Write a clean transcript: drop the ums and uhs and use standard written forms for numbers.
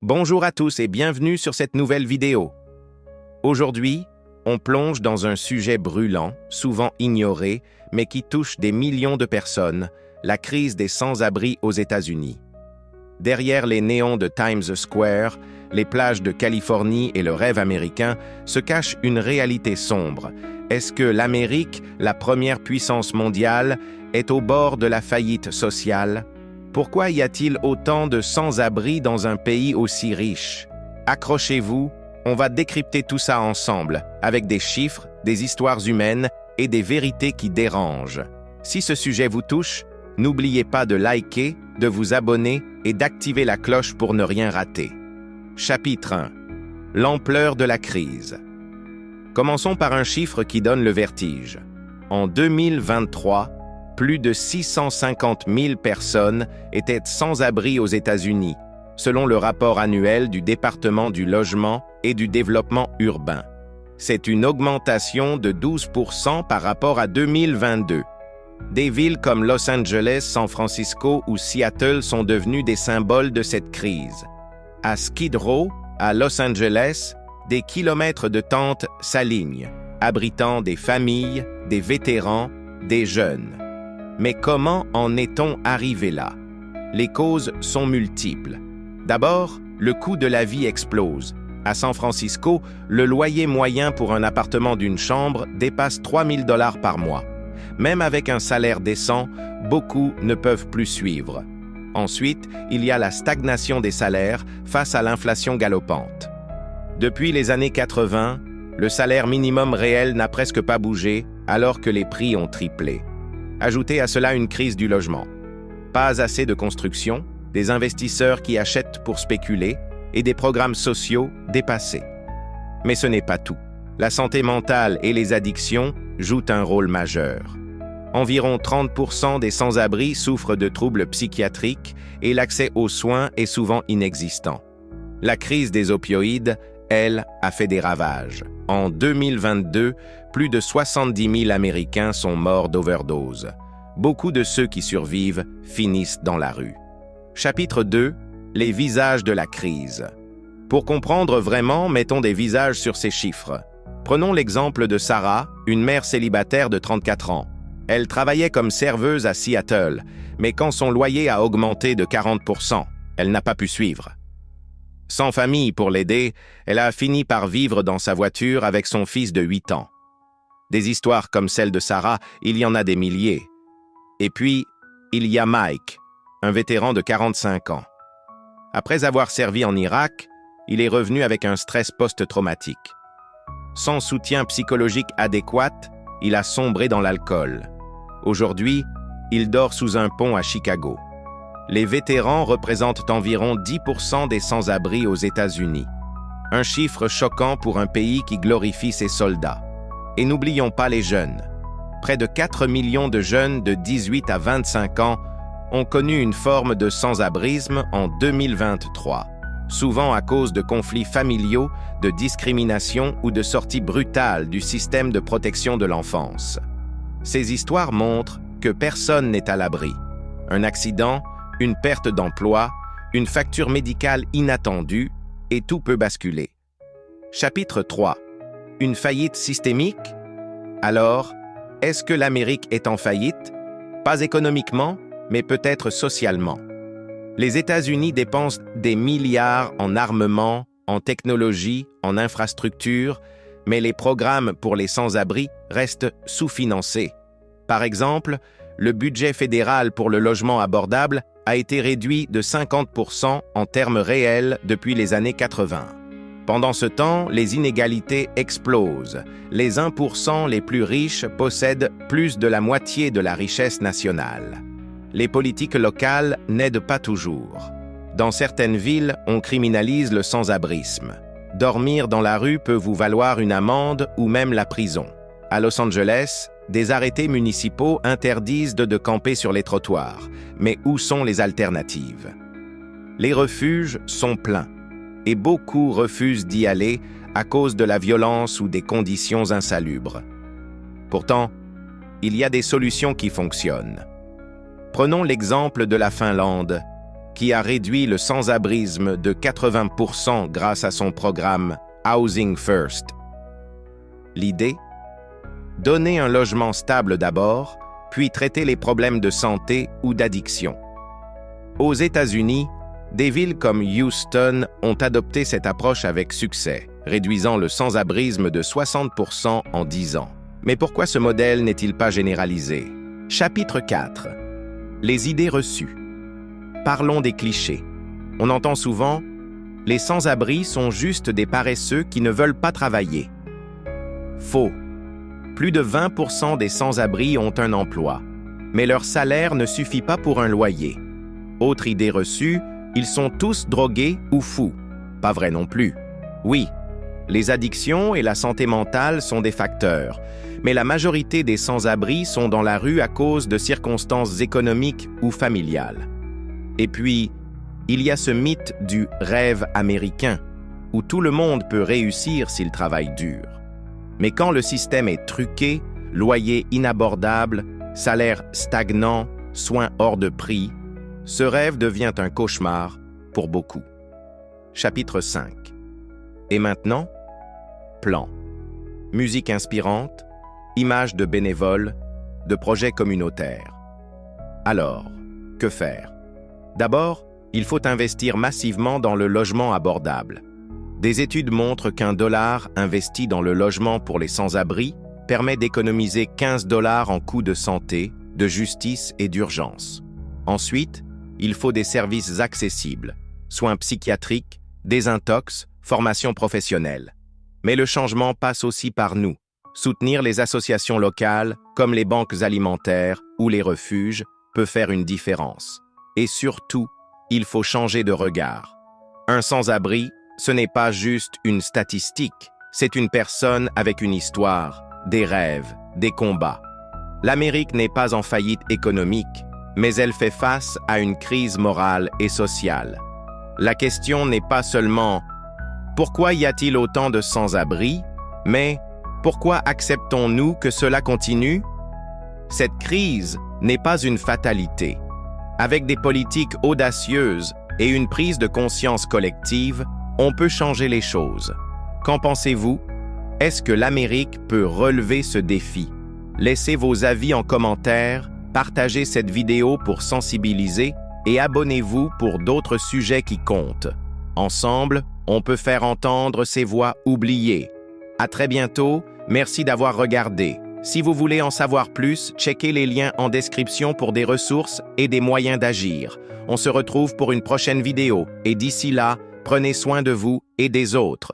Bonjour à tous et bienvenue sur cette nouvelle vidéo. Aujourd'hui, on plonge dans un sujet brûlant, souvent ignoré, mais qui touche des millions de personnes, la crise des sans-abri aux États-Unis. Derrière les néons de Times Square, les plages de Californie et le rêve américain se cache une réalité sombre. Est-ce que l'Amérique, la première puissance mondiale, est au bord de la faillite sociale? Pourquoi y a-t-il autant de sans-abri dans un pays aussi riche? Accrochez-vous, on va décrypter tout ça ensemble, avec des chiffres, des histoires humaines et des vérités qui dérangent. Si ce sujet vous touche, n'oubliez pas de liker, de vous abonner et d'activer la cloche pour ne rien rater. Chapitre 1. L'ampleur de la crise. Commençons par un chiffre qui donne le vertige. En 2023, plus de 650 000 personnes étaient sans abri aux États-Unis, selon le rapport annuel du département du logement et du développement urbain. C'est une augmentation de 12% par rapport à 2022. Des villes comme Los Angeles, San Francisco ou Seattle sont devenues des symboles de cette crise. À Skid Row, à Los Angeles, des kilomètres de tentes s'alignent, abritant des familles, des vétérans, des jeunes. Mais comment en est-on arrivé là? Les causes sont multiples. D'abord, le coût de la vie explose. À San Francisco, le loyer moyen pour un appartement d'une chambre dépasse 3 000 $ par mois. Même avec un salaire décent, beaucoup ne peuvent plus suivre. Ensuite, il y a la stagnation des salaires face à l'inflation galopante. Depuis les années 80, le salaire minimum réel n'a presque pas bougé, alors que les prix ont triplé. Ajoutez à cela une crise du logement. Pas assez de construction, des investisseurs qui achètent pour spéculer et des programmes sociaux dépassés. Mais ce n'est pas tout. La santé mentale et les addictions jouent un rôle majeur. Environ 30% des sans-abri souffrent de troubles psychiatriques et l'accès aux soins est souvent inexistant. La crise des opioïdes, elle, a fait des ravages. En 2022, plus de 70 000 Américains sont morts d'overdose. Beaucoup de ceux qui survivent finissent dans la rue. Chapitre 2. Les visages de la crise. Pour comprendre vraiment, mettons des visages sur ces chiffres. Prenons l'exemple de Sarah, une mère célibataire de 34 ans. Elle travaillait comme serveuse à Seattle, mais quand son loyer a augmenté de 40%, elle n'a pas pu suivre. Sans famille pour l'aider, elle a fini par vivre dans sa voiture avec son fils de 8 ans. Des histoires comme celle de Sarah, il y en a des milliers. Et puis, il y a Mike, un vétéran de 45 ans. Après avoir servi en Irak, il est revenu avec un stress post-traumatique. Sans soutien psychologique adéquat, il a sombré dans l'alcool. Aujourd'hui, il dort sous un pont à Chicago. Les vétérans représentent environ 10% des sans-abri aux États-Unis. Un chiffre choquant pour un pays qui glorifie ses soldats. Et n'oublions pas les jeunes. Près de 4 millions de jeunes de 18 à 25 ans ont connu une forme de sans-abrisme en 2023, souvent à cause de conflits familiaux, de discrimination ou de sorties brutales du système de protection de l'enfance. Ces histoires montrent que personne n'est à l'abri. Un accident, une perte d'emploi, une facture médicale inattendue, et tout peut basculer. Chapitre 3. Une faillite systémique? Alors, est-ce que l'Amérique est en faillite? Pas économiquement, mais peut-être socialement. Les États-Unis dépensent des milliards en armement, en technologie, en infrastructures, mais les programmes pour les sans-abri restent sous-financés. Par exemple, le budget fédéral pour le logement abordable a été réduit de 50% en termes réels depuis les années 80. Pendant ce temps, les inégalités explosent. Les 1% les plus riches possèdent plus de la moitié de la richesse nationale. Les politiques locales n'aident pas toujours. Dans certaines villes, on criminalise le sans-abrisme. Dormir dans la rue peut vous valoir une amende ou même la prison. À Los Angeles, des arrêtés municipaux interdisent de camper sur les trottoirs. Mais où sont les alternatives? Les refuges sont pleins, et beaucoup refusent d'y aller à cause de la violence ou des conditions insalubres. Pourtant, il y a des solutions qui fonctionnent. Prenons l'exemple de la Finlande. qui a réduit le sans-abrisme de 80% grâce à son programme Housing First. L'idée? Donner un logement stable d'abord, puis traiter les problèmes de santé ou d'addiction. Aux États-Unis, des villes comme Houston ont adopté cette approche avec succès, réduisant le sans-abrisme de 60% en 10 ans. Mais pourquoi ce modèle n'est-il pas généralisé? Chapitre 4. Les idées reçues. Parlons des clichés. On entend souvent « Les sans-abri sont juste des paresseux qui ne veulent pas travailler ». Faux. Plus de 20% des sans-abri ont un emploi, mais leur salaire ne suffit pas pour un loyer. Autre idée reçue, ils sont tous drogués ou fous. Pas vrai non plus. Oui, les addictions et la santé mentale sont des facteurs, mais la majorité des sans-abri sont dans la rue à cause de circonstances économiques ou familiales. Et puis, il y a ce mythe du rêve américain, où tout le monde peut réussir s'il travaille dur. Mais quand le système est truqué, loyer inabordable, salaire stagnant, soins hors de prix, ce rêve devient un cauchemar pour beaucoup. Chapitre 5. Et maintenant, plan. Musique inspirante, images de bénévoles, de projets communautaires. Alors, que faire? D'abord, il faut investir massivement dans le logement abordable. Des études montrent qu'$1 investi dans le logement pour les sans-abri permet d'économiser $15 en coûts de santé, de justice et d'urgence. Ensuite, il faut des services accessibles, soins psychiatriques, désintox, formation professionnelle. Mais le changement passe aussi par nous. Soutenir les associations locales, comme les banques alimentaires ou les refuges, peut faire une différence. Et surtout, il faut changer de regard. Un sans-abri, ce n'est pas juste une statistique, c'est une personne avec une histoire, des rêves, des combats. L'Amérique n'est pas en faillite économique, mais elle fait face à une crise morale et sociale. La question n'est pas seulement « Pourquoi y a-t-il autant de sans-abri ?», mais « Pourquoi acceptons-nous que cela continue ?» Cette crise n'est pas une fatalité. Avec des politiques audacieuses et une prise de conscience collective, on peut changer les choses. Qu'en pensez-vous? Est-ce que l'Amérique peut relever ce défi? Laissez vos avis en commentaire, partagez cette vidéo pour sensibiliser et abonnez-vous pour d'autres sujets qui comptent. Ensemble, on peut faire entendre ces voix oubliées. À très bientôt, merci d'avoir regardé. Si vous voulez en savoir plus, checkez les liens en description pour des ressources et des moyens d'agir. On se retrouve pour une prochaine vidéo et d'ici là, prenez soin de vous et des autres.